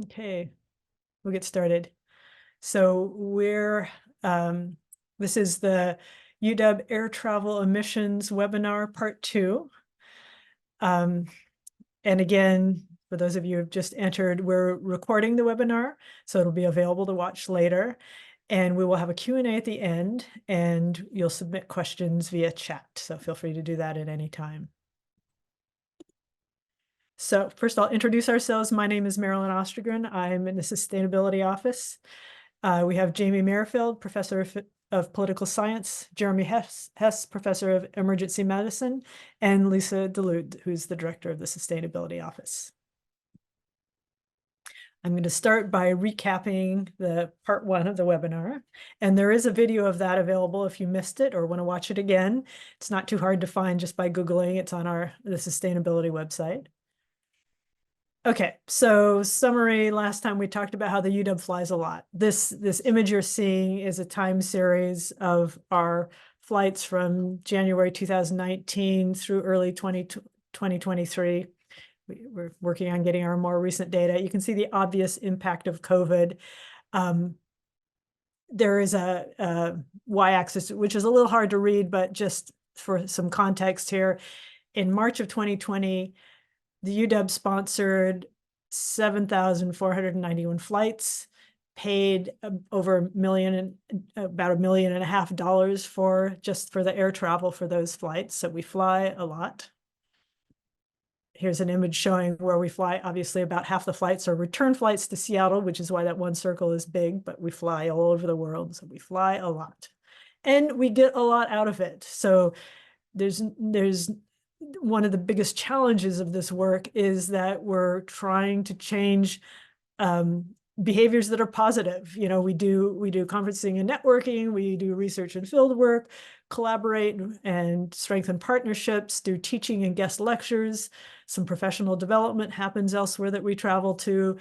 Okay, we'll get started. So this is the UW Air Travel Emissions Webinar Part 2. And again, for those of you who have just entered, we're recording the webinar, so it'll be available to watch later. And we will have a Q&A at the end, and you'll submit questions via chat. So feel free to do that at any time. So first, I'll introduce ourselves. My name is Marilyn Ostergren. I'm in the Sustainability Office. We have Jamie Mayerfeld, Professor of Political Science, Jeremy Hess, Professor of Emergency Medicine, and Lisa Dulude, who's the Director of the Sustainability Office. I'm going to start by recapping the part 1 of the webinar, and there is a video of that available if you missed it or want to watch it again. It's not too hard to find just by Googling. It's on the sustainability website. Okay, so summary, last time we talked about how the UW flies a lot. This image you're seeing is a time series of our flights from January 2019 through early 2023. We're working on getting our more recent data. You can see the obvious impact of COVID. There is a y-axis, which is a little hard to read, but just for some context here, in March of 2020, the UW sponsored 7,491 flights, paid over about $1.5 million for the air travel for those flights. So we fly a lot. Here's an image showing where we fly. Obviously, about half the flights are return flights to Seattle, which is why that one circle is big, but we fly all over the world. So we fly a lot. And we get a lot out of it. So there's one of the biggest challenges of this work is that we're trying to change behaviors that are positive. You know, we do conferencing and networking, we do research and field work, collaborate and strengthen partnerships, do teaching and guest lectures. Some professional development happens elsewhere that we travel to.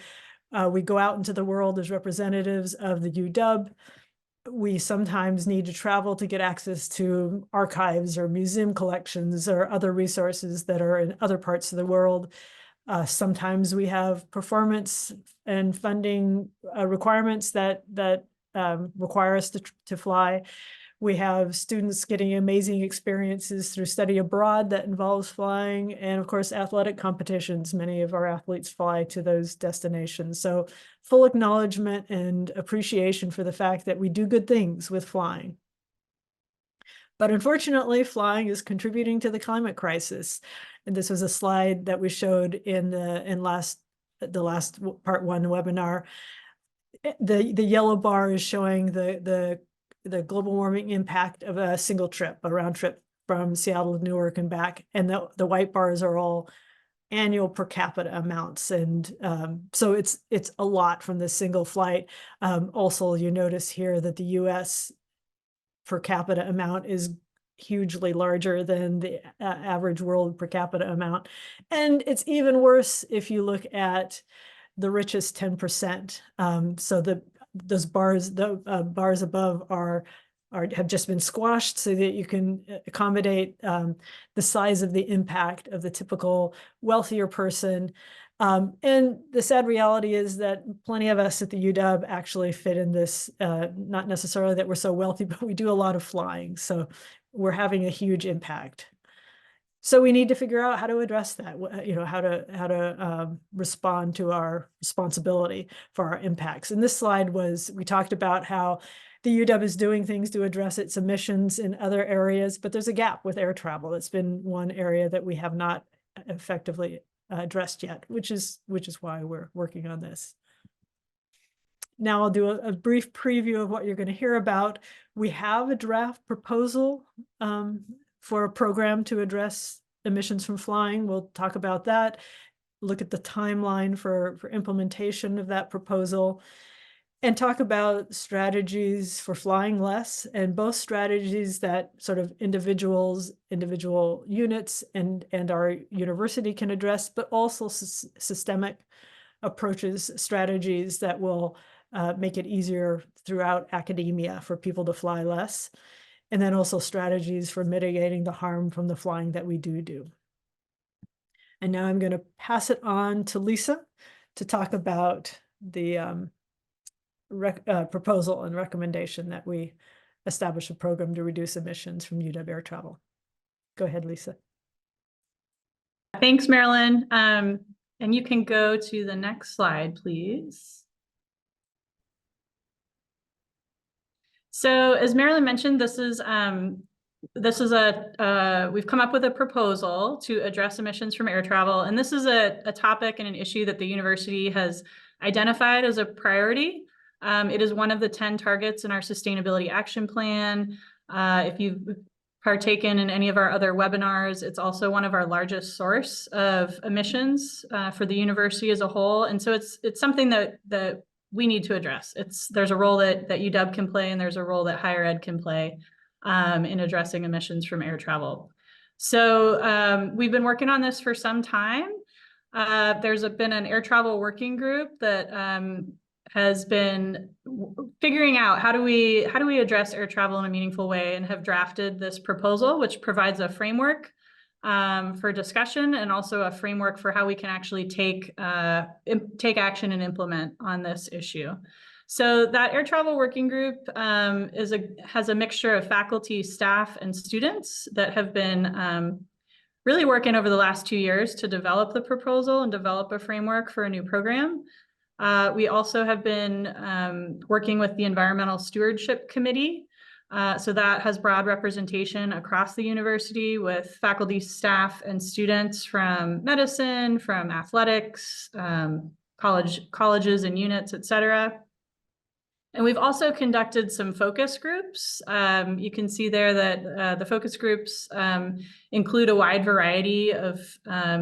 We go out into the world as representatives of the UW. We sometimes need to travel to get access to archives or museum collections or other resources that are in other parts of the world. Sometimes we have performance and funding requirements that require us to fly. We have students getting amazing experiences through study abroad that involves flying, and of course, athletic competitions. Many of our athletes fly to those destinations. So full acknowledgement and appreciation for the fact that we do good things with flying. But unfortunately, flying is contributing to the climate crisis. And this was a slide that we showed in the last part 1 webinar. The yellow bar is showing the global warming impact of a single trip, a round trip from Seattle to Newark and back. And the white bars are all annual per capita amounts. And so it's a lot from this single flight. Also, you notice here that the US per capita amount is hugely larger than the average world per capita amount. And it's even worse if you look at the richest 10%. So those bars, the bars above have just been squashed so that you can accommodate the size of the impact of the typical wealthier person. And the sad reality is that plenty of us at the UW actually fit in this, not necessarily that we're so wealthy, but we do a lot of flying. So we're having a huge impact. So we need to figure out how to address that, how to respond to our responsibility for our impacts. And this slide we talked about how the UW is doing things to address its emissions in other areas, but there's a gap with air travel. It's been one area that we have not effectively addressed yet, which is why we're working on this. Now I'll do a brief preview of what you're going to hear about. We have a draft proposal for a program to address emissions from flying. We'll talk about that, look at the timeline for implementation of that proposal, and talk about strategies for flying less, and both strategies that sort of individual units and our university can address, but also systemic approaches, strategies that will make it easier throughout academia for people to fly less. And then also strategies for mitigating the harm from the flying that we do. And now I'm going to pass it on to Lisa to talk about proposal and recommendation that we establish a program to reduce emissions from UW air travel. Go ahead, Lisa. Thanks, Marilyn. And you can go to the next slide, please. So as Marilyn mentioned, we've come up with a proposal to address emissions from air travel. And this is a topic and an issue that the university has identified as a priority. It is one of the 10 targets in our sustainability action plan. If you've partaken in any of our other webinars, it's also one of our largest source of emissions for the university as a whole. And so it's something that we need to address. There's a role that UW can play, and there's a role that higher ed can play in addressing emissions from air travel. So we've been working on this for some time. There's been an air travel working group that has been figuring out how do we address air travel in a meaningful way, and have drafted this proposal, which provides a framework for discussion, and also a framework for how we can actually take action and implement on this issue. So that air travel working group has a mixture of faculty, staff, and students that have been really working over the last 2 years to develop the proposal and develop a framework for a new program. We also have been working with the Environmental Stewardship Committee. So that has broad representation across the university, with faculty, staff, and students from medicine, from athletics, colleges and units, et cetera. And we've also conducted some focus groups. You can see there that the focus groups include a wide variety of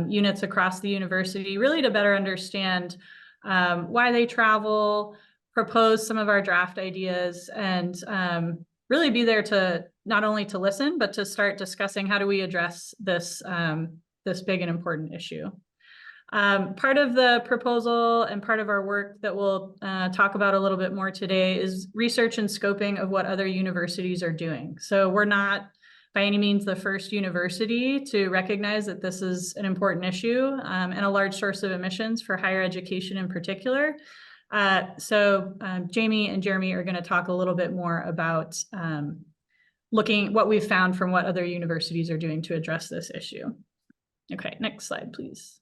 units across the university, really to better understand why they travel, propose some of our draft ideas, and really be there to not only to listen, but to start discussing how do we address this big and important issue. Part of the proposal and part of our work that we'll talk about a little bit more today is research and scoping of what other universities are doing. So we're not by any means the first university to recognize that this is an important issue and a large source of emissions for higher education in particular. So Jamie and Jeremy are going to talk a little bit more about looking what we've found from what other universities are doing to address this issue. Okay, next slide, please.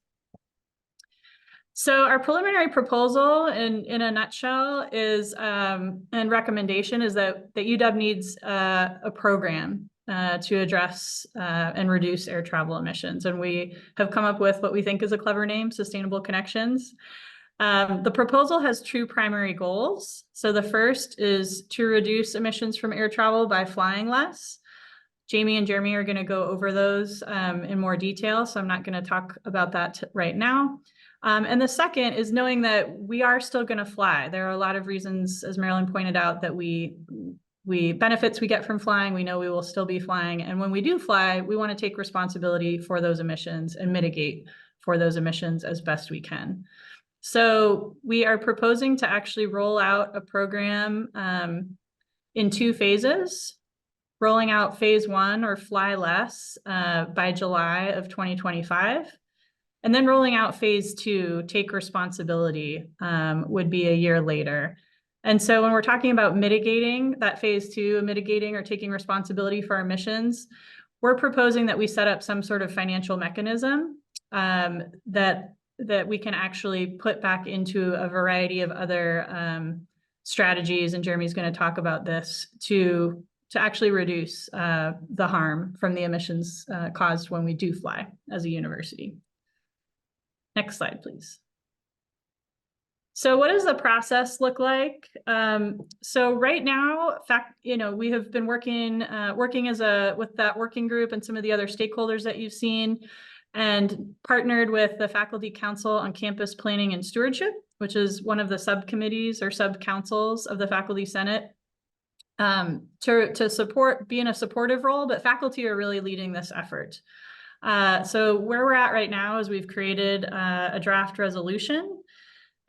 So our preliminary proposal in a nutshell is, and recommendation is that UW needs a program to address and reduce air travel emissions. And we have come up with what we think is a clever name, Sustainable Connections. The proposal has two primary goals. So the first is to reduce emissions from air travel by flying less. Jamie and Jeremy are going to go over those in more detail, so I'm not going to talk about that right now. And the second is knowing that we are still going to fly. There are a lot of reasons, as Marilyn pointed out, that benefits we get from flying. We know we will still be flying. And when we do fly, we want to take responsibility for those emissions and mitigate for those emissions as best we can. So we are proposing to actually roll out a program in 2 phases, rolling out phase 1, or fly less, by July of 2025. And then rolling out phase 2, take responsibility, would be a year later. And so when we're talking about mitigating that phase 2, mitigating or taking responsibility for our emissions, we're proposing that we set up some sort of financial mechanism that we can actually put back into a variety of other strategies, and Jeremy's going to talk about this, to actually reduce the harm from the emissions caused when we do fly as a university. Next slide, please. So what does the process look like? So right now, we have been working with that working group and some of the other stakeholders that you've seen, and partnered with the Faculty Council on Campus Planning and Stewardship, which is one of the subcommittees or sub-councils of the Faculty Senate, to support, be in a supportive role, but faculty are really leading this effort. So where we're at right now is we've created a draft resolution.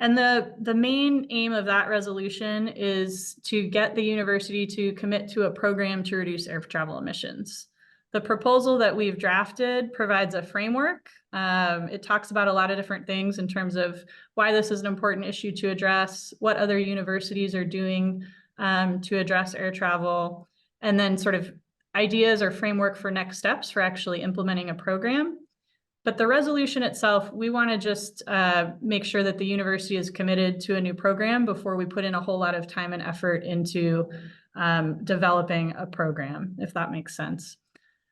And the main aim of that resolution is to get the university to commit to a program to reduce air travel emissions. The proposal that we've drafted provides a framework. It talks about a lot of different things in terms of why this is an important issue to address, what other universities are doing to address air travel, and then sort of ideas or framework for next steps for actually implementing a program. But the resolution itself, we want to just make sure that the university is committed to a new program before we put in a whole lot of time and effort into developing a program, if that makes sense.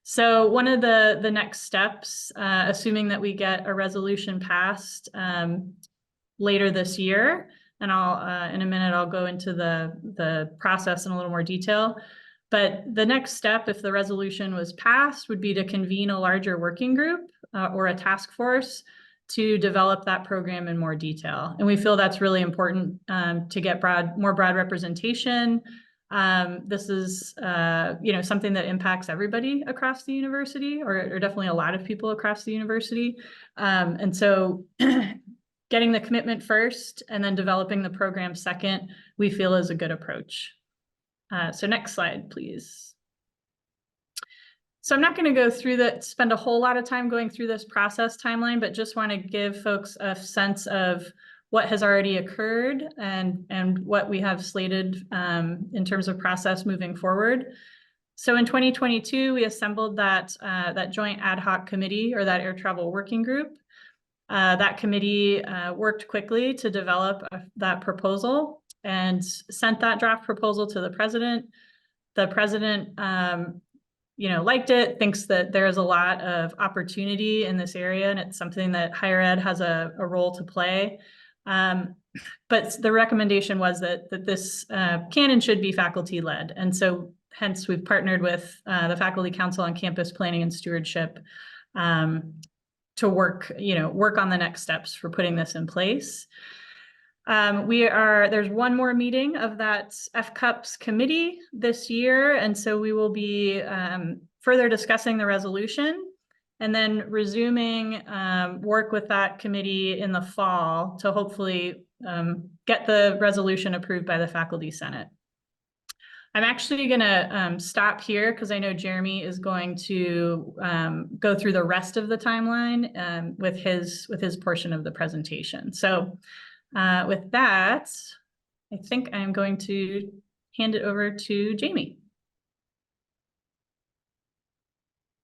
So one of the next steps, assuming that we get a resolution passed later this year, and I'll in a minute I'll go into the process in a little more detail. But the next step, if the resolution was passed, would be to convene a larger working group or a task force to develop that program in more detail. And we feel that's really important to get more broad representation. This is something that impacts everybody across the university, or definitely a lot of people across the university. And so getting the commitment first and then developing the program second, we feel is a good approach. So next slide, please. So I'm not going to go through spend a whole lot of time going through this process timeline, but just want to give folks a sense of what has already occurred and what we have slated in terms of process moving forward. So in 2022, we assembled that joint ad hoc committee, or that air travel working group. That committee worked quickly to develop that proposal and sent that draft proposal to the president. The president liked it, thinks that there is a lot of opportunity in this area, and it's something that higher ed has a role to play. But the recommendation was that this can and should be faculty led. And so hence we've partnered with the Faculty Council on Campus Planning and Stewardship to work on the next steps for putting this in place. There's one more meeting of that FCUPS committee this year. And so we will be further discussing the resolution and then resuming work with that committee in the fall to hopefully get the resolution approved by the Faculty Senate. I'm actually going to stop here because I know Jeremy is going to go through the rest of the timeline with his portion of the presentation. So with that, I think I'm going to hand it over to Jamie.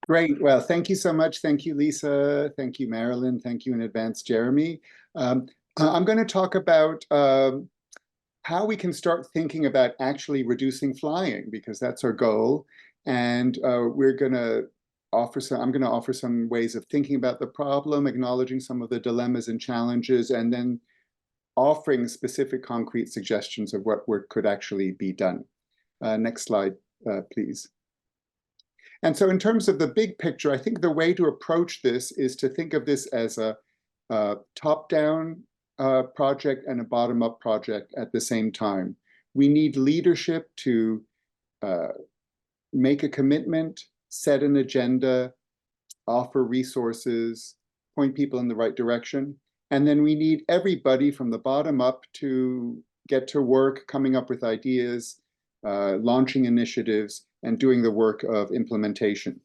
Great. Well, thank you so much. Thank you, Lisa. Thank you, Marilyn. Thank you in advance, Jeremy. I'm going to talk about how we can start thinking about actually reducing flying, because that's our goal. And I'm going to offer some ways of thinking about the problem, acknowledging some of the dilemmas and challenges, and then offering specific concrete suggestions of what work could actually be done. Next slide, please. And so in terms of the big picture, I think the way to approach this is to think of this as a top-down project and a bottom-up project at the same time. We need leadership to make a commitment, set an agenda, offer resources, point people in the right direction. And then we need everybody from the bottom up to get to work, coming up with ideas, launching initiatives, and doing the work of implementation.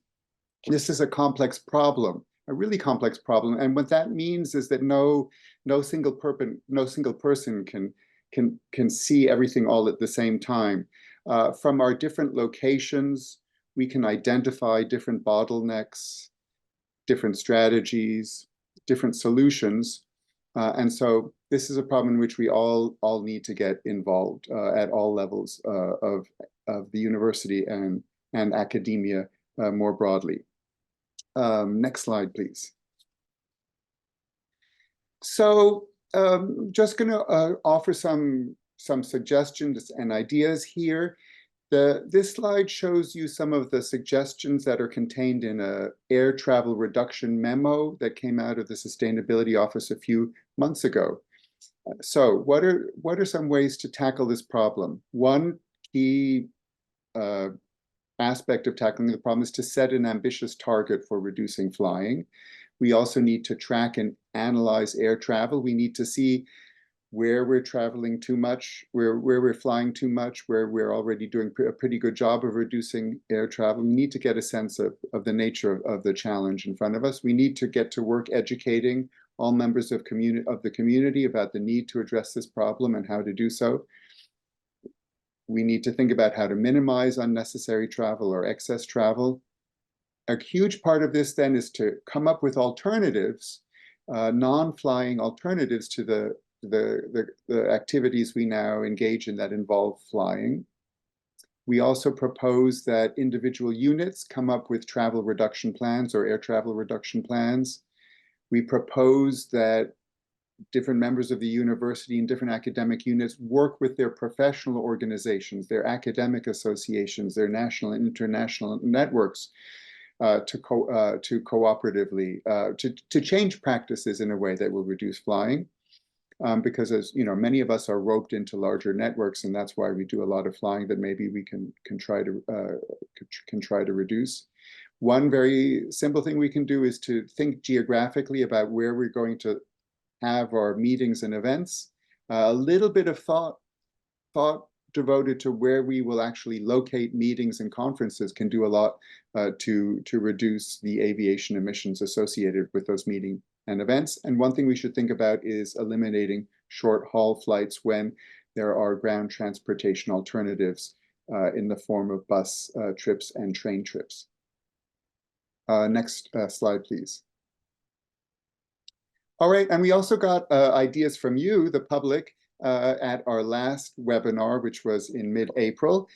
This is a complex problem, a really complex problem. And what that means is that no single person can see everything all at the same time. From our different locations, we can identify different bottlenecks, different strategies, different solutions. And so this is a problem in which we all need to get involved at all levels of the university and academia more broadly. Next slide, please. So just going to offer some suggestions and ideas here. This slide shows you some of the suggestions that are contained in an air travel reduction memo that came out of the Sustainability Office a few months ago. So what are some ways to tackle this problem? One key aspect of tackling the problem is to set an ambitious target for reducing flying. We also need to track and analyze air travel. We need to see where we're traveling too much, where we're flying too much, where we're already doing a pretty good job of reducing air travel. We need to get a sense of the nature of the challenge in front of us. We need to get to work educating all members of the community about the need to address this problem and how to do so. We need to think about how to minimize unnecessary travel or excess travel. A huge part of this then is to come up with alternatives, non-flying alternatives to the activities we now engage in that involve flying. We also propose that individual units come up with travel reduction plans or air travel reduction plans. We propose that different members of the university and different academic units work with their professional organizations, their academic associations, their national and international networks to cooperatively, to change practices in a way that will reduce flying. Because as you know, many of us are roped into larger networks, and that's why we do a lot of flying that maybe we can try to reduce. One very simple thing we can do is to think geographically about where we're going to have our meetings and events. A little bit of thought devoted to where we will actually locate meetings and conferences can do a lot to reduce the aviation emissions associated with those meetings and events. And one thing we should think about is eliminating short haul flights when there are ground transportation alternatives in the form of bus trips and train trips. Next slide, please. All right, and we also got ideas from you, the public, at our last webinar, which was in mid-April.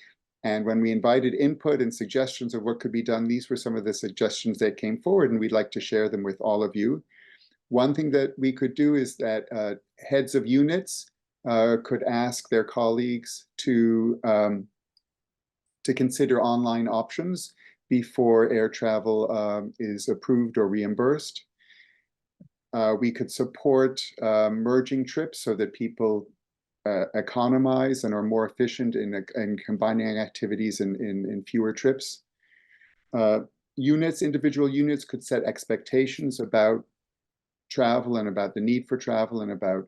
And when we invited input and suggestions of what could be done, these were some of the suggestions that came forward, and we'd like to share them with all of you. One thing that we could do is that heads of units could ask their colleagues to consider online options before air travel is approved or reimbursed. We could support merging trips so that people economize and are more efficient in combining activities in fewer trips. Individual units could set expectations about travel and about the need for travel and about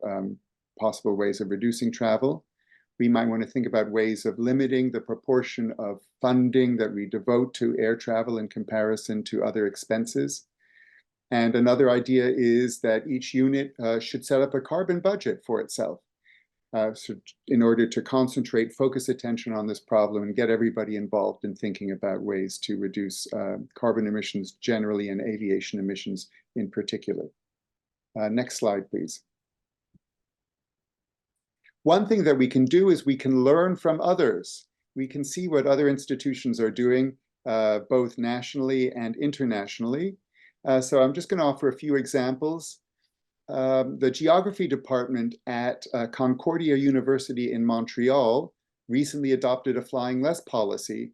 possible ways of reducing travel. We might want to think about ways of limiting the proportion of funding that we devote to air travel in comparison to other expenses. And another idea is that each unit should set up a carbon budget for itself. So in order to concentrate, focus attention on this problem and get everybody involved in thinking about ways to reduce carbon emissions generally and aviation emissions in particular. Next slide, please. One thing that we can do is we can learn from others. We can see what other institutions are doing, both nationally and internationally. So I'm just going to offer a few examples. The geography department at Concordia University in Montreal recently adopted a flying less policy.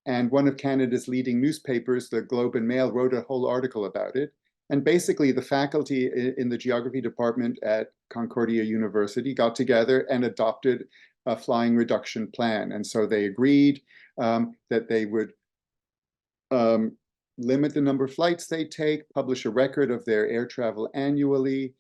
And one of Canada's leading newspapers, the Globe and Mail, wrote a whole article about it. And basically, the faculty in the geography department at Concordia University got together and adopted a flying reduction plan. And so they agreed that they would limit the number of flights they take, publish a record of their air travel annually.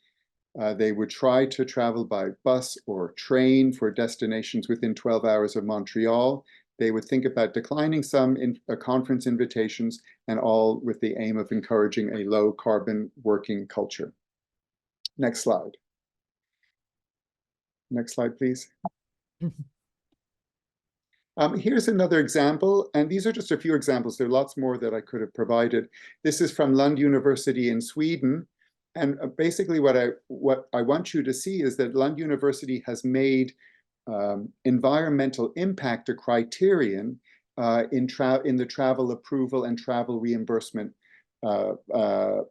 They would try to travel by bus or train for destinations within 12 hours of Montreal. They would think about declining some conference invitations, and all with the aim of encouraging a low carbon working culture. Next slide. Next slide, please. Here's another example, and these are just a few examples. There are lots more that I could have provided. This is from Lund University in Sweden. And basically what I want you to see is that Lund University has made environmental impact a criterion in the travel approval and travel reimbursement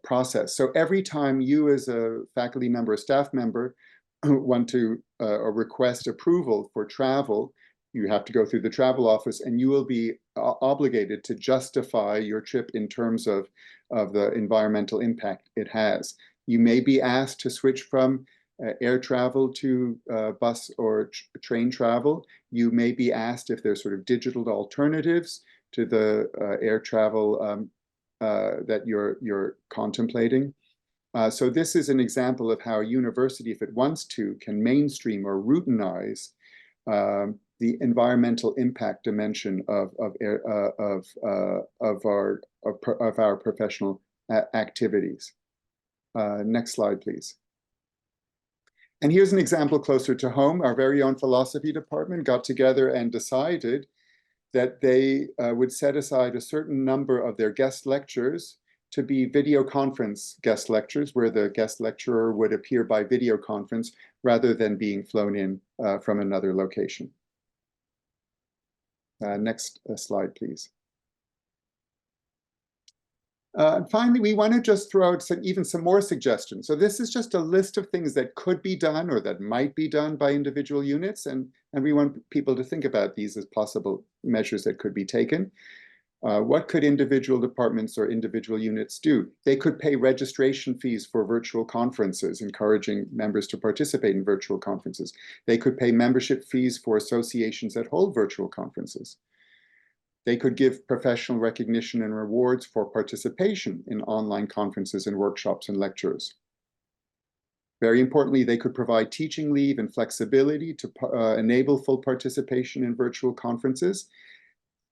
process. So every time you as a faculty member, a staff member, want to request approval for travel, you have to go through the travel office, and you will be obligated to justify your trip in terms of the environmental impact it has. You may be asked to switch from air travel to bus or train travel. You may be asked if there's sort of digital alternatives to the air travel that you're contemplating. So this is an example of how a university, if it wants to, can mainstream or routinize the environmental impact dimension of our professional activities. Next slide, please. And here's an example closer to home. Our very own philosophy department got together and decided that they would set aside a certain number of their guest lectures to be video conference guest lectures, where the guest lecturer would appear by video conference rather than being flown in from another location. Next slide, please. Finally, we want to just throw out some more suggestions. So this is just a list of things that could be done or that might be done by individual units, and we want people to think about these as possible measures that could be taken. What could individual departments or individual units do? They could pay registration fees for virtual conferences, encouraging members to participate in virtual conferences. They could pay membership fees for associations that hold virtual conferences. They could give professional recognition and rewards for participation in online conferences and workshops and lectures. Very importantly, they could provide teaching leave and flexibility to enable full participation in virtual conferences,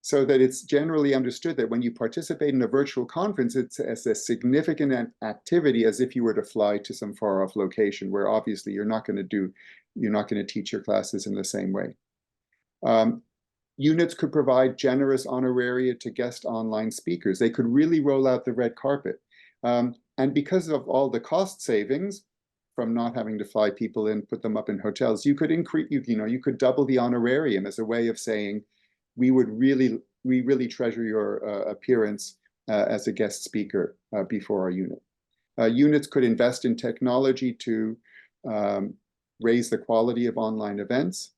so that it's generally understood that when you participate in a virtual conference, it's as a significant activity as if you were to fly to some far off location, where obviously you're not going to teach your classes in the same way. Units could provide generous honoraria to guest online speakers. They could really roll out the red carpet. And because of all the cost savings from not having to fly people in, put them up in hotels, you could increase, you could double the honorarium as a way of saying, we really treasure your appearance as a guest speaker before our unit. Units could invest in technology to raise the quality of online events.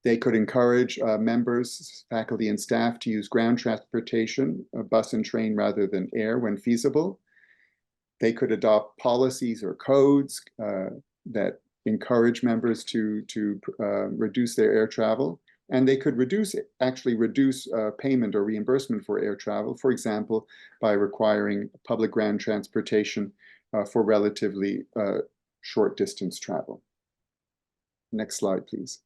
They could encourage members, faculty, and staff to use ground transportation, bus and train rather than air when feasible. They could adopt policies or codes that encourage members to reduce their air travel. And they could actually reduce payment or reimbursement for air travel, for example, by requiring public ground transportation for relatively short distance travel. Next slide, please.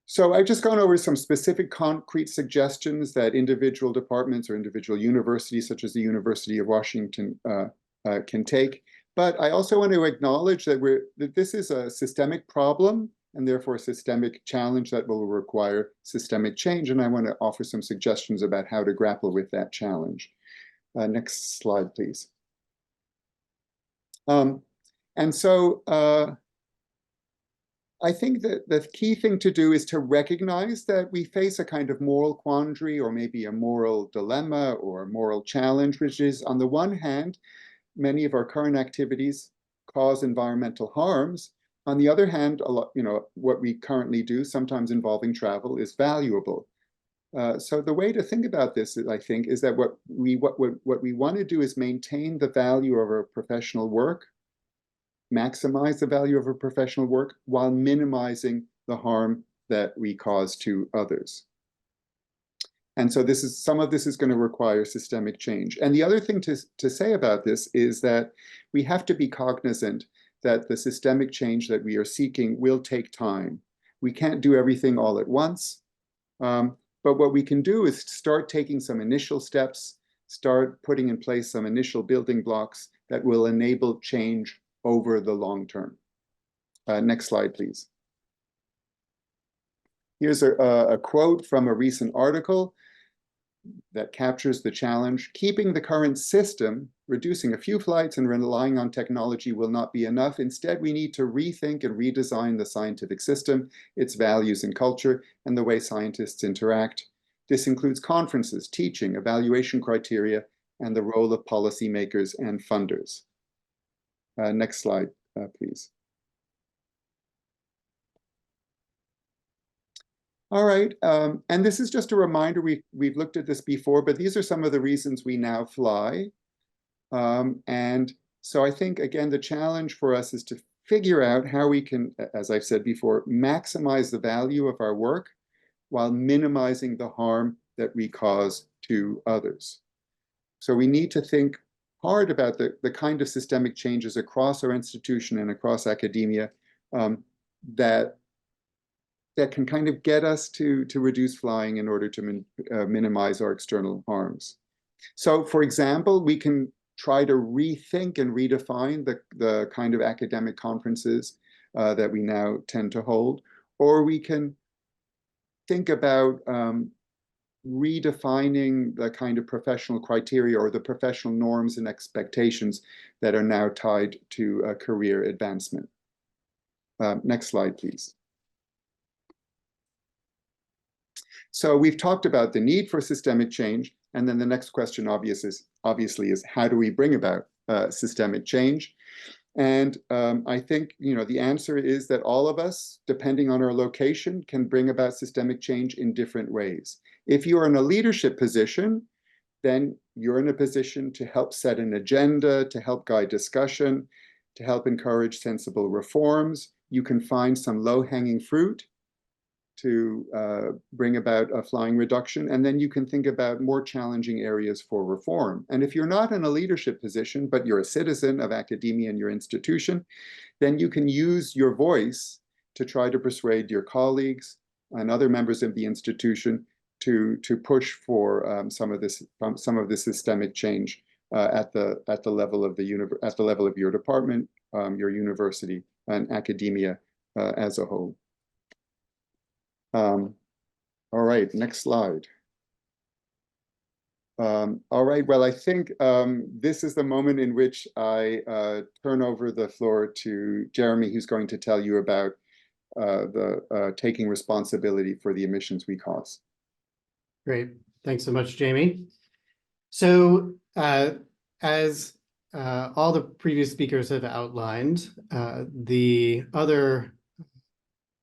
So I've just gone over some specific concrete suggestions that individual departments or individual universities, such as the University of Washington, can take. But I also want to acknowledge that this is a systemic problem and therefore a systemic challenge that will require systemic change. And I want to offer some suggestions about how to grapple with that challenge. Next slide, please. I think that the key thing to do is to recognize that we face a kind of moral quandary or maybe a moral dilemma or a moral challenge, which is, on the one hand, many of our current activities cause environmental harms. On the other hand, what we currently do, sometimes involving travel, is valuable. So the way to think about this, I think, is that what we want to do is maintain the value of our professional work, maximize the value of our professional work while minimizing the harm that we cause to others. And so some of this is going to require systemic change. And the other thing to say about this is that we have to be cognizant that the systemic change that we are seeking will take time. We can't do everything all at once, but what we can do is start taking some initial steps, start putting in place some initial building blocks that will enable change over the long term. Next slide, please. Here's a quote from a recent article that captures the challenge. Keeping the current system, reducing a few flights and relying on technology will not be enough. Instead, we need to rethink and redesign the scientific system, its values and culture, and the way scientists interact. This includes conferences, teaching, evaluation criteria, and the role of policymakers and funders. Next slide, please. All right, and this is just a reminder, we've looked at this before, but these are some of the reasons we now fly. And so I think, again, the challenge for us is to figure out how we can, as I've said before, maximize the value of our work while minimizing the harm that we cause to others. So we need to think hard about the kind of systemic changes across our institution and across academia that can kind of get us to reduce flying in order to minimize our external harms. So, for example, we can try to rethink and redefine the kind of academic conferences that we now tend to hold, or we can think about redefining the kind of professional criteria or the professional norms and expectations that are now tied to career advancement. Next slide, please. So we've talked about the need for systemic change, and then the next question obviously is how do we bring about systemic change? And I think, the answer is that all of us, depending on our location, can bring about systemic change in different ways. If you are in a leadership position, then you're in a position to help set an agenda, to help guide discussion, to help encourage sensible reforms. You can find some low-hanging fruit to bring about a flying reduction, and then you can think about more challenging areas for reform. And if you're not in a leadership position, but you're a citizen of academia and your institution, then you can use your voice to try to persuade your colleagues and other members of the institution to push for some of the systemic change at the level of your department, your university, and academia as a whole. All right, next slide. All right, well, I think this is the moment in which I turn over the floor to Jeremy, who's going to tell you about the taking responsibility for the emissions we cause. Great, thanks so much, Jamie. So as all the previous speakers have outlined, the other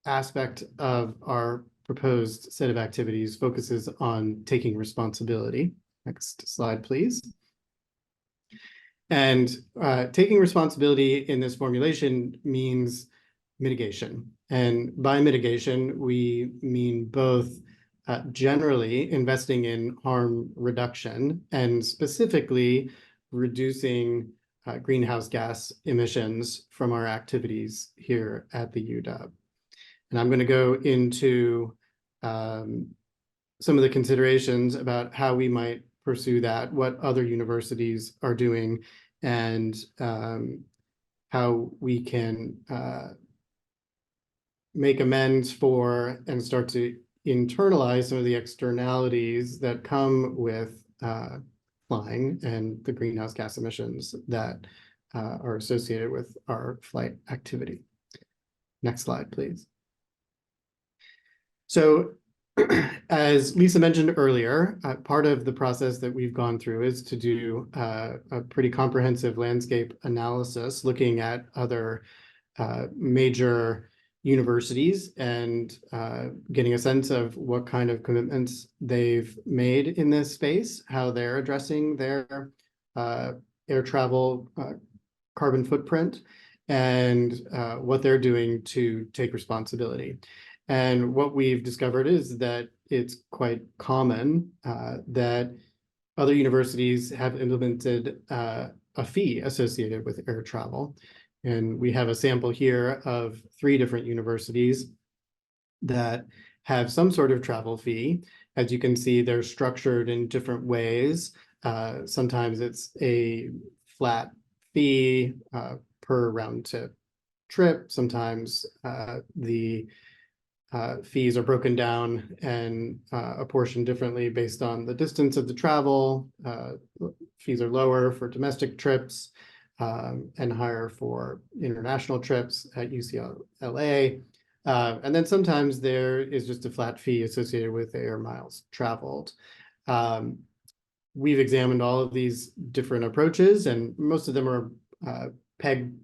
aspect of our proposed set of activities focuses on taking responsibility. Next slide, please. And taking responsibility in this formulation means mitigation. And by mitigation, we mean both generally investing in harm reduction and specifically reducing greenhouse gas emissions from our activities here at the UW. And I'm going to go into some of the considerations about how we might pursue that, what other universities are doing, and how we can make amends for and start to internalize some of the externalities that come with flying and the greenhouse gas emissions that are associated with our flight activity. Next slide, please. So as Lisa mentioned earlier, part of the process that we've gone through is to do a pretty comprehensive landscape analysis looking at other major universities and getting a sense of what kind of commitments they've made in this space, how they're addressing their air travel carbon footprint, and what they're doing to take responsibility. And what we've discovered is that it's quite common that other universities have implemented a fee associated with air travel. And we have a sample here of 3 different universities that have some sort of travel fee. As you can see, they're structured in different ways. Sometimes it's a flat fee per round trip. Sometimes the fees are broken down and apportioned differently based on the distance of the travel. Fees are lower for domestic trips and higher for international trips at UCLA. And then sometimes there is just a flat fee associated with air miles traveled. We've examined all of these different approaches, and most of them are pegged,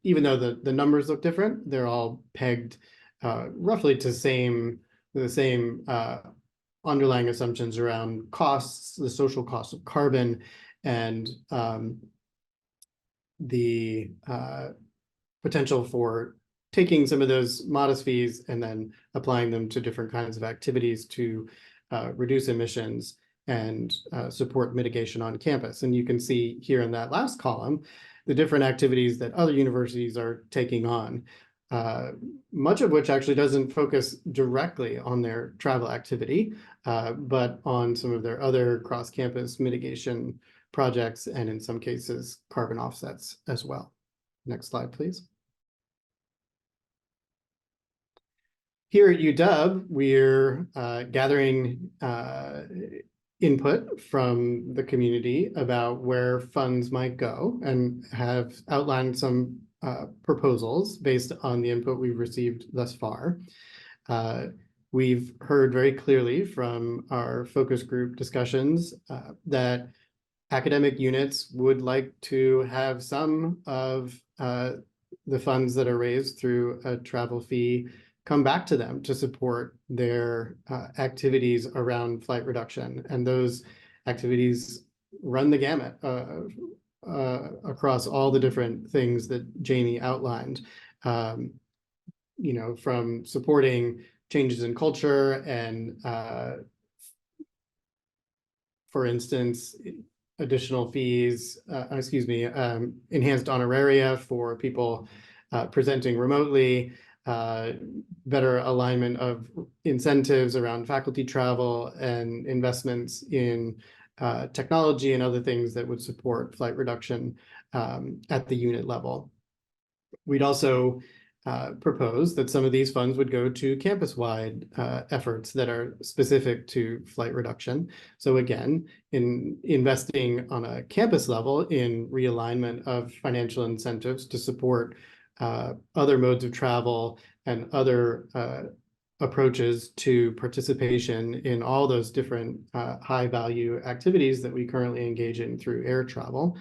even though the numbers look different, they're all pegged roughly to the same underlying assumptions around costs, the social cost of carbon, and the potential for taking some of those modest fees and then applying them to different kinds of activities to reduce emissions and support mitigation on campus. And you can see here in that last column, the different activities that other universities are taking on, much of which actually doesn't focus directly on their travel activity, but on some of their other cross-campus mitigation projects, and in some cases, carbon offsets as well. Next slide, please. Here at UW, we're gathering input from the community about where funds might go, and have outlined some proposals based on the input we've received thus far. We've heard very clearly from our focus group discussions that academic units would like to have some of the funds that are raised through a travel fee come back to them to support their activities around flight reduction. And those activities run the gamut across all the different things that Jamie outlined, from supporting changes in culture and, for instance, additional fees, enhanced honoraria for people presenting remotely, better alignment of incentives around faculty travel, and investments in technology and other things that would support flight reduction at the unit level. We'd also propose that some of these funds would go to campus-wide efforts that are specific to flight reduction. So again, in investing on a campus level in realignment of financial incentives to support other modes of travel and other approaches to participation in all those different high-value activities that we currently engage in through air travel.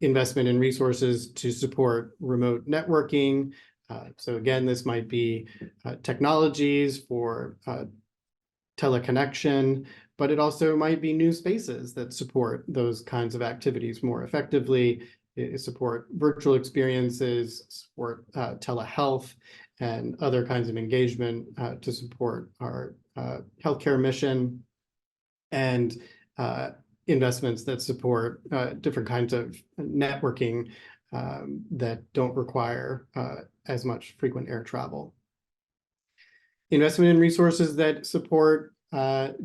Investment in resources to support remote networking. So again, this might be technologies for teleconnection, but it also might be new spaces that support those kinds of activities more effectively, support virtual experiences, support telehealth, and other kinds of engagement to support our healthcare mission, and investments that support different kinds of networking that don't require as much frequent air travel. Investment in resources that support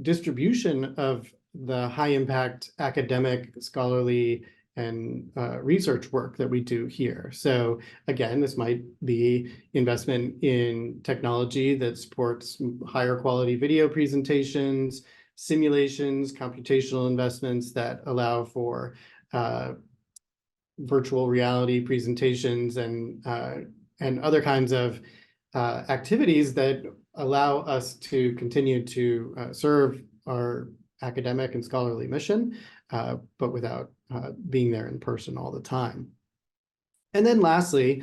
distribution of the high impact academic, scholarly, and research work that we do here. So again, this might be investment in technology that supports higher quality video presentations, simulations, computational investments that allow for virtual reality presentations, and other kinds of activities that allow us to continue to serve our academic and scholarly mission, but without being there in person all the time. And then lastly,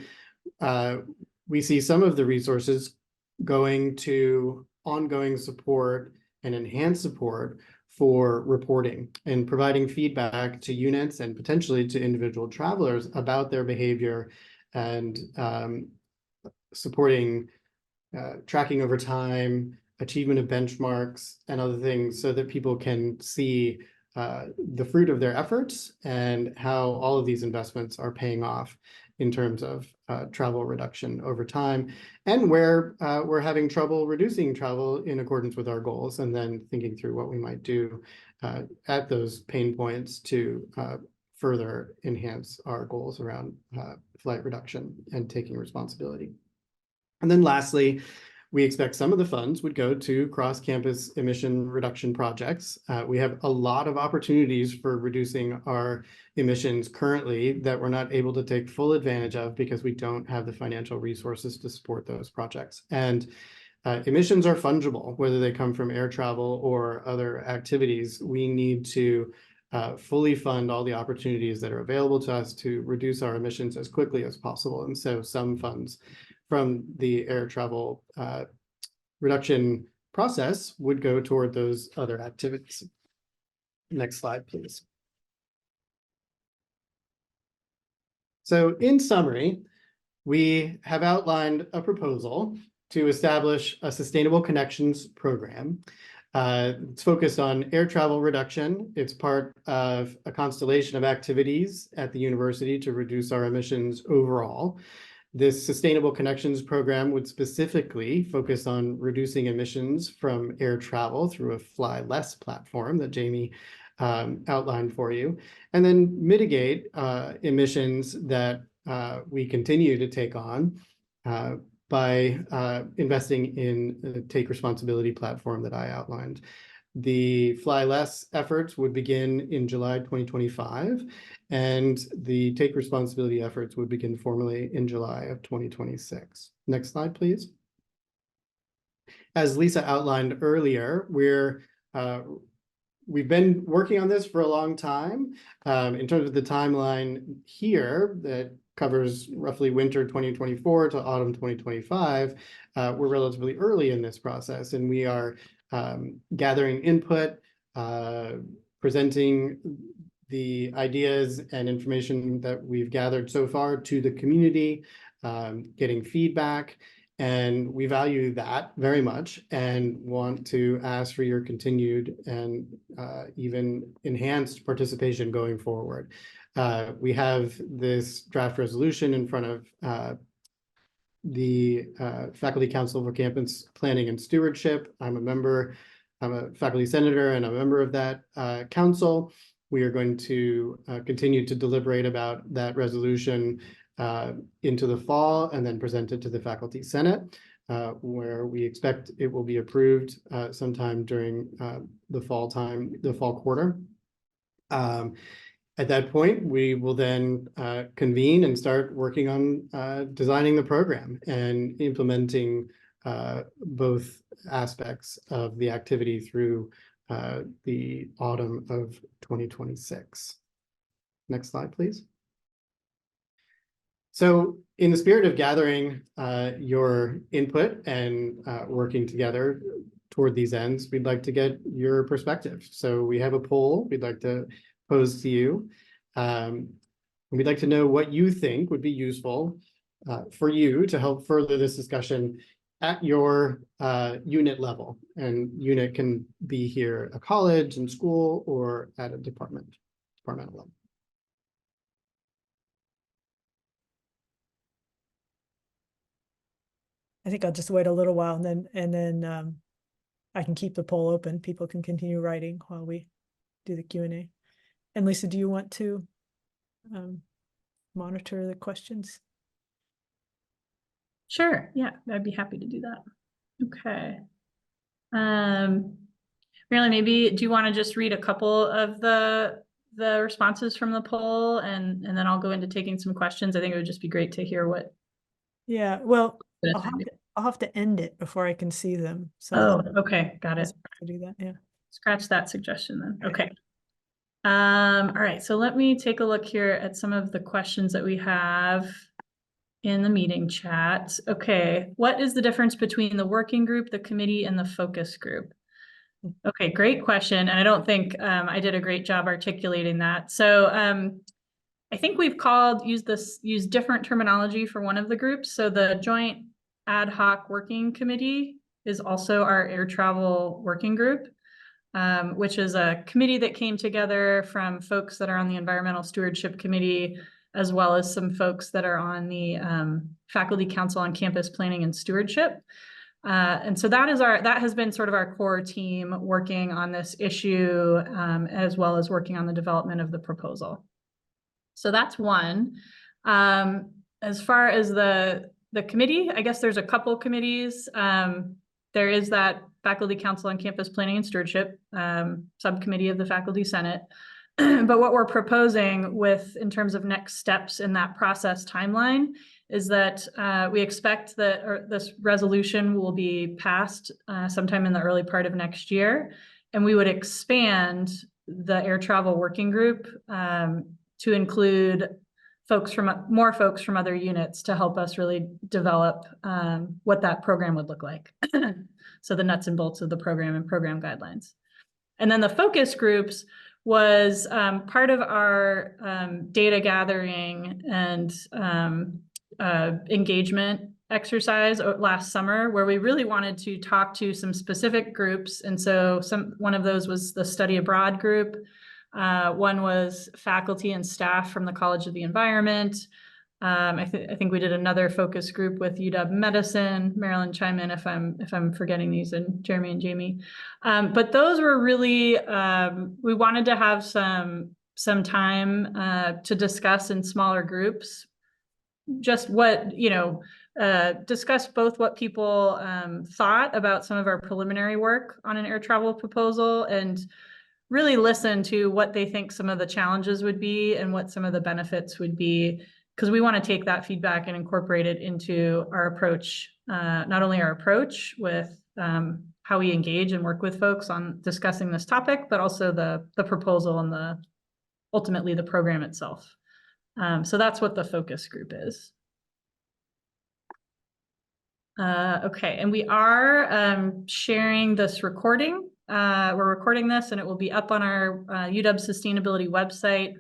we see some of the resources going to ongoing support and enhanced support for reporting and providing feedback to units and potentially to individual travelers about their behavior, and supporting tracking over time, achievement of benchmarks, and other things, so that people can see the fruit of their efforts and how all of these investments are paying off in terms of travel reduction over time, and where we're having trouble reducing travel in accordance with our goals, and then thinking through what we might do at those pain points to further enhance our goals around flight reduction and taking responsibility. And then lastly, we expect some of the funds would go to cross-campus emission reduction projects. We have a lot of opportunities for reducing our emissions currently that we're not able to take full advantage of because we don't have the financial resources to support those projects. And emissions are fungible, whether they come from air travel or other activities. We need to fully fund all the opportunities that are available to us to reduce our emissions as quickly as possible. And so some funds from the air travel reduction process would go toward those other activities. Next slide, please. So in summary, we have outlined a proposal to establish a sustainable connections program It's focused on air travel reduction. It's part of a constellation of activities at the university to reduce our emissions overall. This Sustainable Connections program would specifically focus on reducing emissions from air travel through a fly less platform that Jamie outlined for you, and then mitigate emissions that we continue to take on by investing in the Take Responsibility platform that I outlined. The Fly Less efforts would begin in July 2025, and the Take Responsibility efforts would begin formally in July of 2026. Next slide, please. As Lisa outlined earlier, we've been working on this for a long time. In terms of the timeline here that covers roughly winter 2024 to autumn 2025, we're relatively early in this process, and we are gathering input, presenting the ideas and information that we've gathered so far to the community, getting feedback, and we value that very much and want to ask for your continued and even enhanced participation going forward. We have this draft resolution in front of the Faculty Council for Campus Planning and Stewardship. I'm a faculty senator and a member of that council. We are going to continue to deliberate about that resolution into the fall and then present it to the Faculty Senate, where we expect it will be approved sometime during the fall quarter. At that point, we will then convene and start working on designing the program and implementing both aspects of the activity through the autumn of 2026. Next slide, please. So in the spirit of gathering your input and working together toward these ends, we'd like to get your perspective. So we have a poll we'd like to pose to you. We'd like to know what you think would be useful for you to help further this discussion at your unit level. And unit can be here a college and school or at a departmental level. I think I'll just wait a little while and then I can keep the poll open. People can continue writing while we do the Q&A. And Lisa, do you want to monitor the questions? Sure. Yeah, I'd be happy to do that. Okay. Marilyn, maybe do you want to just read a couple of the responses from the poll and then I'll go into taking some questions. I think it would just be great to hear what. Yeah, well, I'll have to end it before I can see them. So okay, got it. To do that, yeah. Scratch that suggestion then. Okay. All right, so let me take a look here at some of the questions that we have in the meeting chat. Okay, what is the difference between the working group, the committee, and the focus group? Okay, great question. And I don't think I did a great job articulating that. So I think we've used different terminology for one of the groups. So the Joint Ad Hoc Working Committee is also our air travel working group, which is a committee that came together from folks that are on the Environmental Stewardship Committee, as well as some folks that are on the Faculty Council on Campus Planning and Stewardship. And so that has been sort of our core team working on this issue, as well as working on the development of the proposal. So that's one. As far as the committee, I guess there's a couple committees. There is that Faculty Council on Campus Planning and Stewardship subcommittee of the Faculty Senate. But what we're proposing in terms of next steps in that process timeline is that we expect that this resolution will be passed sometime in the early part of next year. And we would expand the air travel working group to include more folks from other units to help us really develop what that program would look like. So the nuts and bolts of the program and program guidelines. And then the focus groups was part of our data gathering and engagement exercise last summer where we really wanted to talk to some specific groups. And so one of those was the study abroad group. One was faculty and staff from the College of the Environment. I think we did another focus group with UW Medicine. Marilyn, chime in if I'm forgetting these, and Jeremy and Jamie. But those were really, we wanted to have some time to discuss in smaller groups, just what, discuss both what people thought about some of our preliminary work on an air travel proposal, and really listen to what they think some of the challenges would be and what some of the benefits would be, because we want to take that feedback and incorporate it into our approach, not only our approach with how we engage and work with folks on discussing this topic, but also the proposal and ultimately the program itself. So that's what the focus group is. Okay, and we are sharing this recording. We're recording this and it will be up on our UW Sustainability website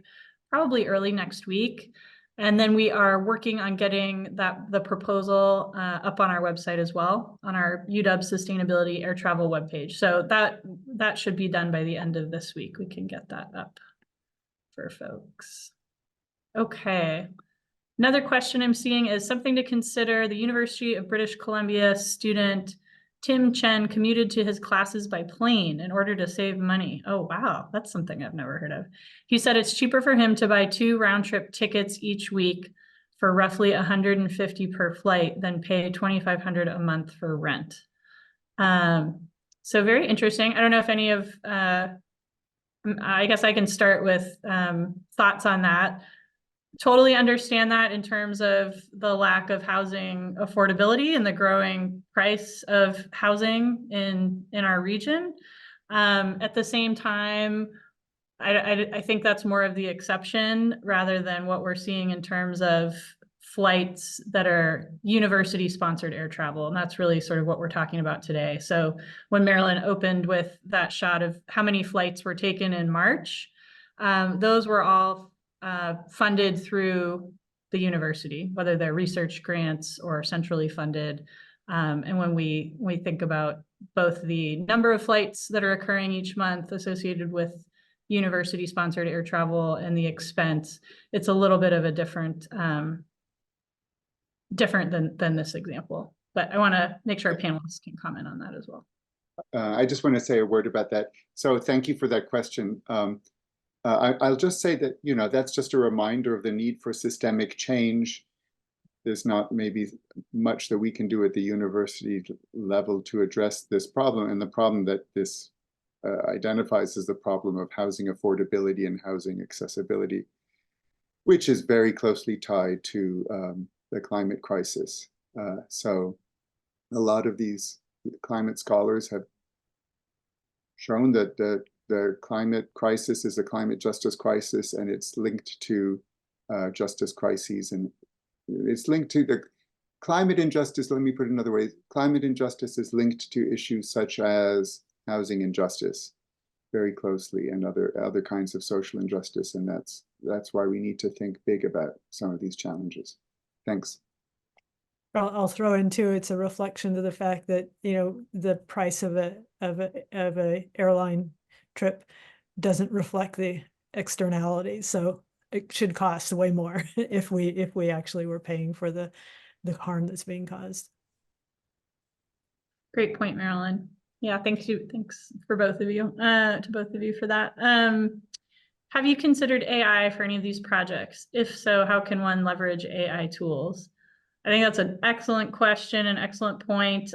probably early next week. And then we are working on getting the proposal up on our website as well, on our UW Sustainability Air Travel webpage. So that should be done by the end of this week. We can get that up for folks. Okay. Another question I'm seeing is something to consider. The University of British Columbia student Tim Chen commuted to his classes by plane in order to save money. Oh, wow. That's something I've never heard of. He said it's cheaper for him to buy 2 round-trip tickets each week for roughly $150 per flight than pay $2,500 a month for rent. So very interesting. I don't know if any of, I guess I can start with thoughts on that. Totally understand that in terms of the lack of housing affordability and the growing price of housing in our region. At the same time, I think that's more of the exception rather than what we're seeing in terms of flights that are university-sponsored air travel. And that's really sort of what we're talking about today. So when Marilyn opened with that shot of how many flights were taken in March, those were all funded through the university, whether they're research grants or centrally funded. And when we think about both the number of flights that are occurring each month associated with university-sponsored air travel and the expense, it's a little bit of a different than this example. But I want to make sure our panelists can comment on that as well. I just want to say a word about that. So thank you for that question. I'll just say that, that's just a reminder of the need for systemic change. There's not maybe much that we can do at the university level to address this problem, and the problem that this identifies as the problem of housing affordability and housing accessibility, which is very closely tied to the climate crisis. So a lot of these climate scholars have shown that the climate crisis is a climate justice crisis, and it's linked to justice crises, and it's linked to the climate injustice. Let me put it another way. Climate injustice is linked to issues such as housing injustice very closely, and other kinds of social injustice. And that's why we need to think big about some of these challenges. Thanks. I'll throw in too, it's a reflection of the fact that, the price of a airline trip doesn't reflect the externality. So it should cost way more if we actually were paying for the harm that's being caused. Great point, Marilyn. Yeah, thanks for both of you, for that. Have you considered AI for any of these projects? If so, how can one leverage AI tools? I think that's an excellent question, an excellent point.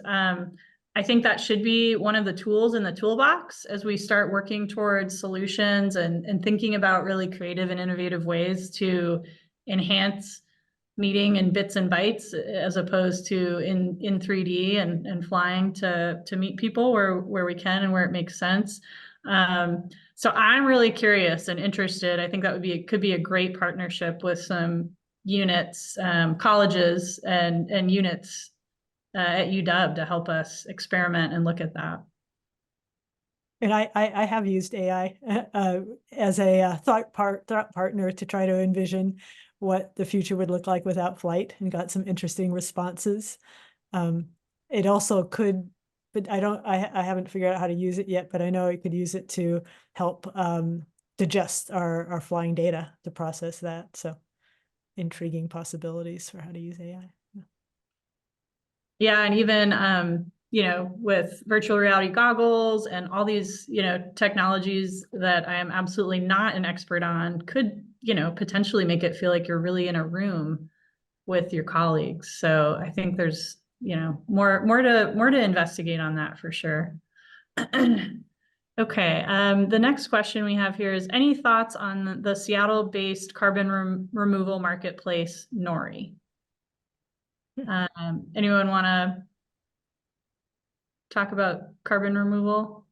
I think that should be one of the tools in the toolbox as we start working towards solutions and thinking about really creative and innovative ways to enhance meeting in bits and bytes as opposed to in 3D and flying to meet people where we can and where it makes sense. So I'm really curious and interested. I think that could be a great partnership with some units, colleges and units at UW to help us experiment and look at that. And I have used AI as a thought partner to try to envision what the future would look like without flight and got some interesting responses. It also could, but I haven't figured out how to use it yet, but I know I could use it to help digest our flying data to process that. So intriguing possibilities for how to use AI. Yeah, and even you know, with virtual reality goggles and all these, you know, technologies that I am absolutely not an expert on could, you know, potentially make it feel like you're really in a room with your colleagues. So I think there's, you know, more to investigate on that for sure. Okay, the next question we have here is, any thoughts on the Seattle-based carbon removal marketplace, Nori? Anyone want to talk about carbon removal?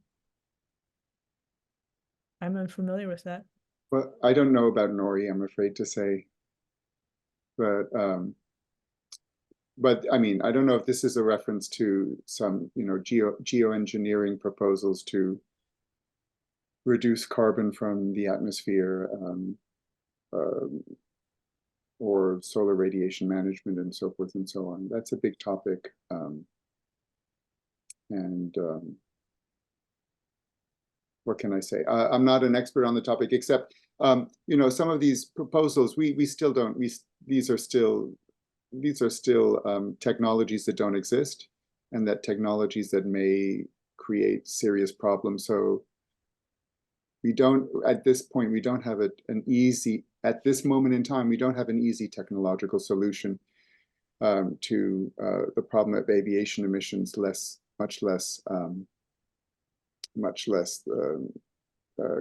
I'm unfamiliar with that. Well, I don't know about Nori, I'm afraid to say. But I mean, I don't know if this is a reference to some, you know, geoengineering proposals to reduce carbon from the atmosphere, or solar radiation management and so forth and so on. That's a big topic. What can I say? I'm not an expert on the topic, except, you know, some of these proposals, we still don't, these are still technologies that don't exist, and that technologies that may create serious problems. So we don't, at this point, we don't have at this moment in time, we don't have an easy technological solution to the problem of aviation emissions, much less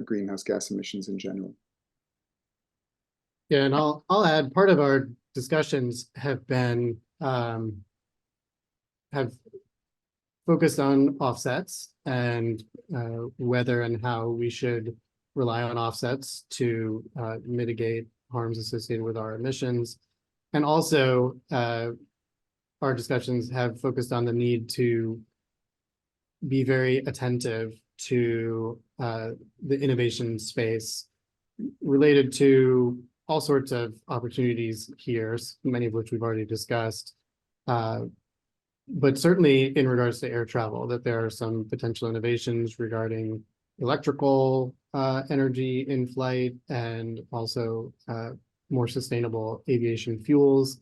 greenhouse gas emissions in general. Yeah, and I'll add, part of our discussions have been have focused on offsets and whether and how we should rely on offsets to mitigate harms associated with our emissions. And also our discussions have focused on the need to be very attentive to the innovation space related to all sorts of opportunities here, many of which we've already discussed. But certainly in regards to air travel, that there are some potential innovations regarding electrical energy in flight, and also more sustainable aviation fuels.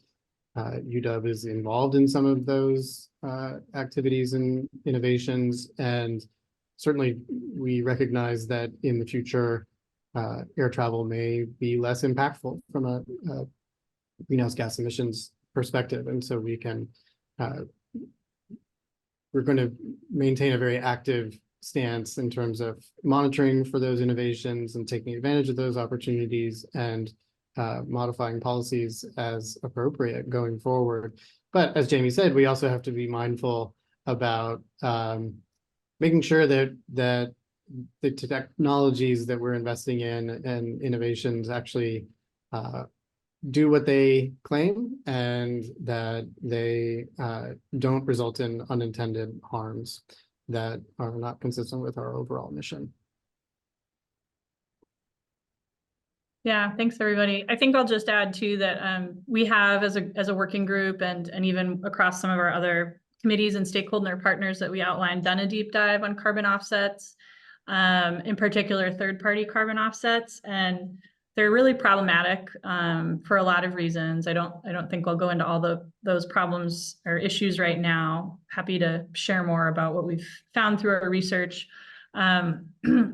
UW is involved in some of those activities and innovations, and certainly we recognize that in the future, air travel may be less impactful from a greenhouse gas emissions perspective, and so we can we're going to maintain a very active stance in terms of monitoring for those innovations and taking advantage of those opportunities, and modifying policies as appropriate going forward. But as Jamie said, we also have to be mindful about making sure that the technologies that we're investing in and innovations actually do what they claim, and that they don't result in unintended harms that are not consistent with our overall mission. Yeah, thanks everybody. I think I'll just add too that we have as a working group, and even across some of our other committees and stakeholder partners that we outlined, done a deep dive on carbon offsets, in particular third-party carbon offsets, and they're really problematic for a lot of reasons. I don't think I'll go into all those problems or issues right now. Happy to share more about what we've found through our research.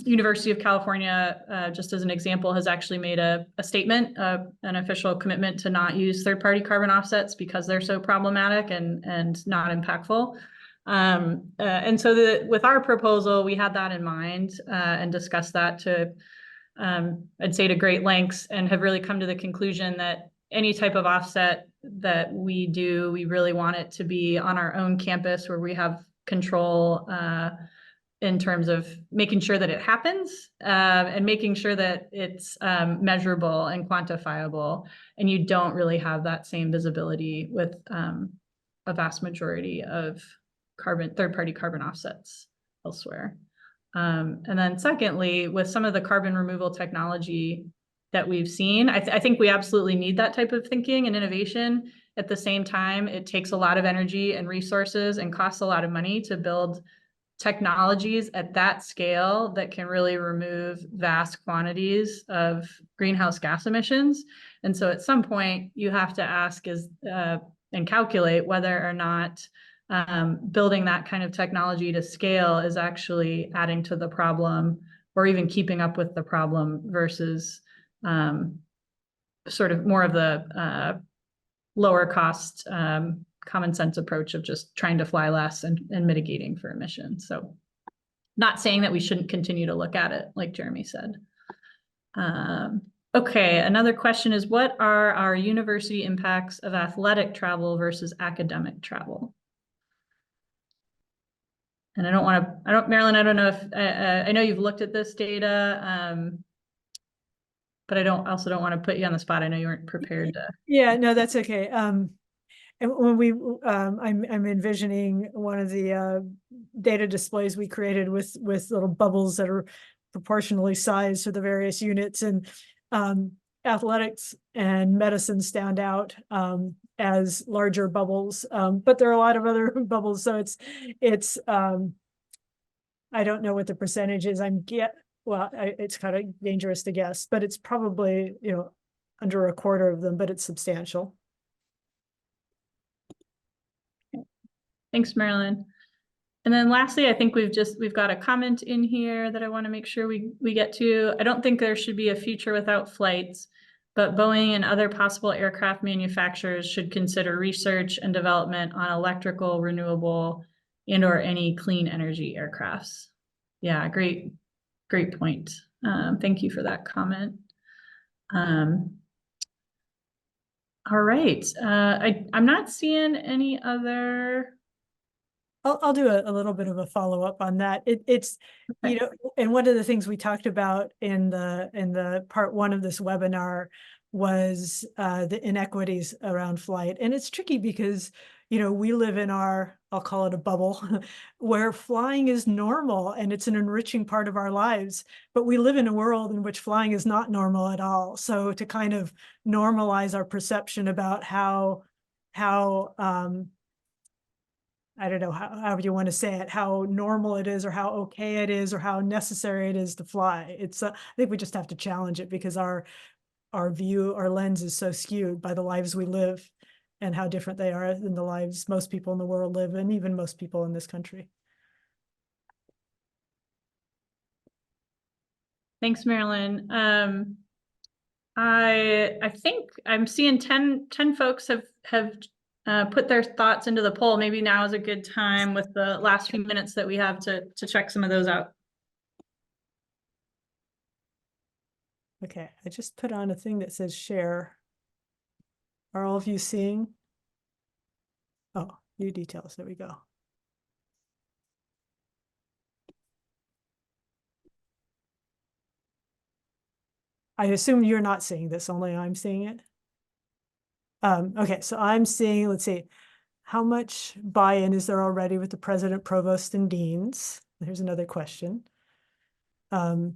University of California, just as an example, has actually made a statement, an official commitment to not use third-party carbon offsets because they're so problematic and not impactful. And so with our proposal, we had that in mind and discussed that to, I'd say, to great lengths, and have really come to the conclusion that any type of offset that we do, we really want it to be on our own campus where we have control in terms of making sure that it happens and making sure that it's measurable and quantifiable, and you don't really have that same visibility with a vast majority of third-party carbon offsets elsewhere. And then secondly, with some of the carbon removal technology that we've seen. I think we absolutely need that type of thinking and innovation. At the same time, it takes a lot of energy and resources and costs a lot of money to build technologies at that scale that can really remove vast quantities of greenhouse gas emissions. And so at some point you have to ask and calculate whether or not building that kind of technology to scale is actually adding to the problem or even keeping up with the problem versus sort of more of the lower cost common sense approach of just trying to fly less and mitigating for emissions. So not saying that we shouldn't continue to look at it, like Jeremy said. Okay, another question is, what are our university impacts of athletic travel versus academic travel? And Marilyn, I don't know if, I know you've looked at this data, but I also don't want to put you on the spot. I know you weren't prepared to. Yeah, no, that's okay. And when we, I'm envisioning one of the data displays we created with little bubbles that are proportionally sized to the various units, and athletics and medicine stand out as larger bubbles, but there are a lot of other bubbles. So it's I don't know what the percentage is. It's kind of dangerous to guess, but it's probably, under a quarter of them, but it's substantial. Thanks, Marilyn. And then lastly, I think we've got a comment in here that I want to make sure we get to. I don't think there should be a future without flights, but Boeing and other possible aircraft manufacturers should consider research and development on electrical, renewable, and or any clean energy aircrafts. Yeah, great point. Thank you for that comment. All right, I'm not seeing any other. I'll do a little bit of a follow-up on that. It's, Okay. And one of the things we talked about in the part one of this webinar was the inequities around flight. And it's tricky because, we live in I'll call it a bubble, where flying is normal and it's an enriching part of our lives, but we live in a world in which flying is not normal at all. So to kind of normalize our perception about how I don't know however you want to say it, how normal it is or how okay it is or how necessary it is to fly. I think we just have to challenge it because our lens is so skewed by the lives we live and how different they are than the lives most people in the world live, and even most people in this country. Thanks, Marilyn. I think I'm seeing 10 folks have put their thoughts into the poll. Maybe now is a good time with the last few minutes that we have to check some of those out. Okay, I just put on a thing that says share. Are all of you seeing? Oh, view details, there we go. I assume you're not seeing this, only I'm seeing it. Okay, so I'm seeing, let's see, how much buy-in is there already with the president, provost, and deans? Here's another question. Let's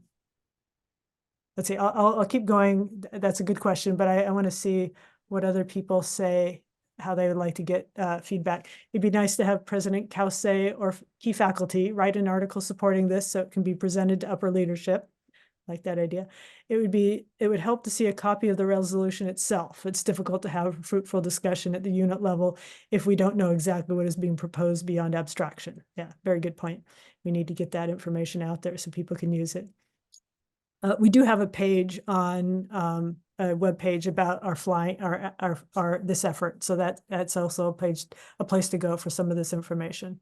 see, I'll keep going. That's a good question, but I want to see what other people say, how they would like to get feedback. It'd be nice to have President Kause or key faculty write an article supporting this so it can be presented to upper leadership. Like that idea. It would help to see a copy of the resolution itself. It's difficult to have fruitful discussion at the unit level if we don't know exactly what is being proposed beyond abstraction. Yeah, very good point. We need to get that information out there so people can use it. We do have a page on a web page about our flying, this effort. So that's also a place to go for some of this information.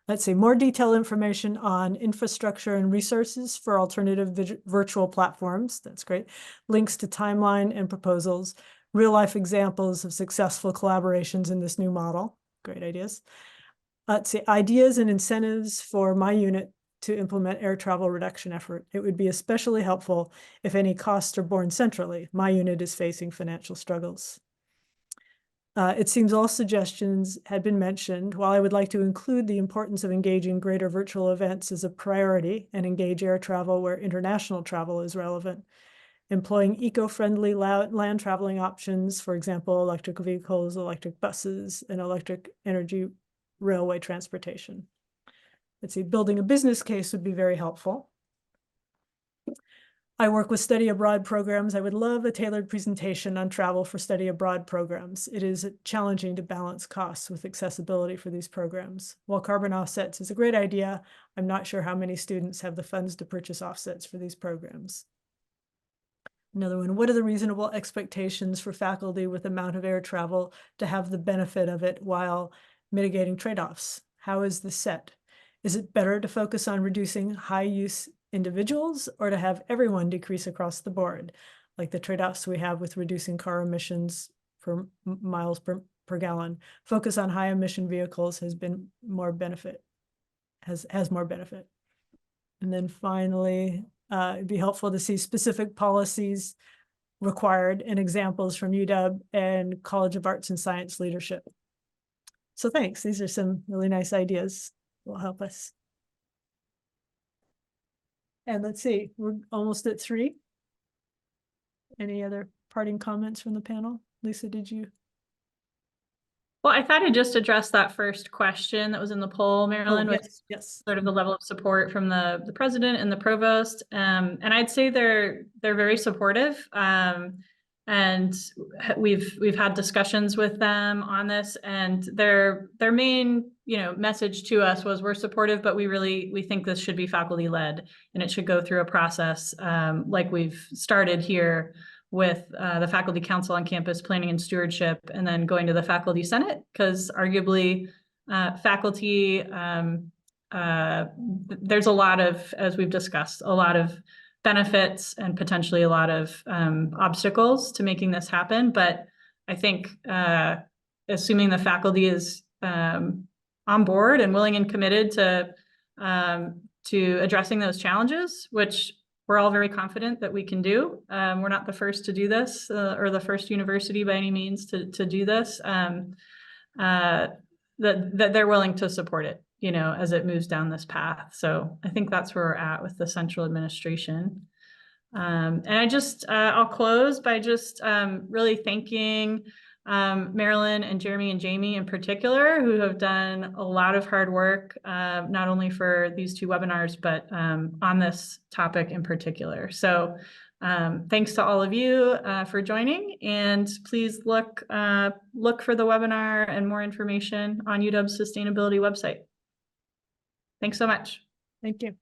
Let's see, more detailed information on infrastructure and resources for alternative virtual platforms. That's great. Links to timeline and proposals, real life examples of successful collaborations in this new model. Great ideas. Let's see, ideas and incentives for my unit to implement air travel reduction effort. It would be especially helpful if any costs are borne centrally. My unit is facing financial struggles. It seems all suggestions had been mentioned. While I would like to include the importance of engaging greater virtual events as a priority and engage air travel where international travel is relevant, employing eco-friendly land traveling options, for example, electric vehicles, electric buses, and electric energy railway transportation. Let's see, building a business case would be very helpful. I work with study abroad programs. I would love a tailored presentation on travel for study abroad programs. It is challenging to balance costs with accessibility for these programs. While carbon offsets is a great idea, I'm not sure how many students have the funds to purchase offsets for these programs. Another one, what are the reasonable expectations for faculty with amount of air travel to have the benefit of it while mitigating trade-offs? How is this set? Is it better to focus on reducing high-use individuals or to have everyone decrease across the board, like the trade-offs we have with reducing car emissions per miles per gallon? Focus on high emission vehicles has been more benefit, has more benefit. And then finally, it'd be helpful to see specific policies required and examples from UW and College of Arts and Science leadership. So thanks. These are some really nice ideas that will help us. And let's see, we're almost at 3. Any other parting comments from the panel? Lisa, did you? Well, I thought I'd just address that first question that was in the poll, Marilyn, with yes. sort of the level of support from the president and the provost. And I'd say they're very supportive. And we've had discussions with them on this, and their main message to us was, we're supportive, but we think this should be faculty led, and it should go through a process like we've started here with the Faculty Council on Campus Planning and Stewardship, and then going to the Faculty Senate, because arguably faculty, there's a lot of, as we've discussed, a lot of benefits and potentially a lot of obstacles to making this happen. But I think assuming the faculty is on board and willing and committed to addressing those challenges, which we're all very confident that we can do. We're not the first to do this or the first university by any means to do this, that they're willing to support it, as it moves down this path. So I think that's where we're at with the central administration. And I'll close by just really thanking Marilyn and Jeremy and Jamie in particular, who have done a lot of hard work, not only for these 2 webinars, but on this topic in particular. So thanks to all of you for joining, and please look for the webinar and more information on UW's sustainability website. Thanks so much. Thank you.